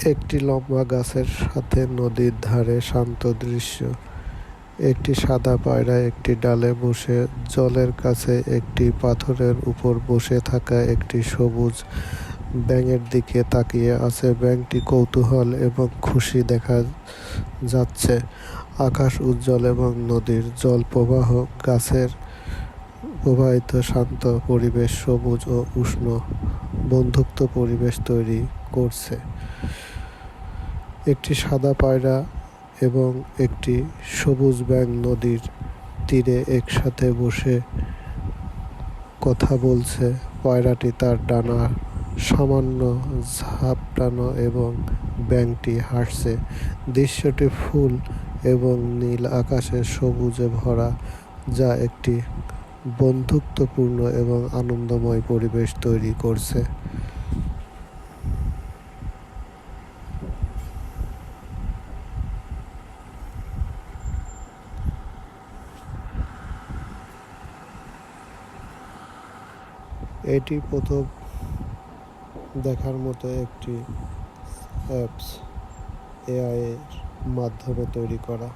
একটি লম্বা গাছের সাথে নদীর ধারে শান্ত দৃশ্য। একটি সাদা পায়রা একটি ডালে বসে, জলের কাছে একটি পাথরের উপর বসে থাকা একটি সবুজ ব্যাঙের দিকে তাকিয়ে আছে। ব্যাঙটি কৌতূহল এবং খুশি দেখা যাচ্ছে। আকাশ উজ্জ্বল এবং নদীর জল প্রবাহ গাছের প্রবাহিত শান্ত পরিবেশ সবুজ ও উষ্ণ বন্ধুত্ব পরিবেশ তৈরি করছে। একটি সাদা পায়রা এবং একটি সবুজ ব্যাঙ নদীর তীরে একসাথে বসে কথা বলছে। পায়রাটি তার ডানা সামান্য ঝাপটানো এবং ব্যাঙটি হাসছে। দৃশ্যটি ফুল এবং নীল আকাশের সবুজে ভরা, যা একটি বন্ধুত্বপূর্ণ এবং আনন্দময় পরিবেশ তৈরি করছে। এটি প্রথম দেখার মতো একটি অ্যাপস, এআই এর মাধ্যমে তৈরি করা।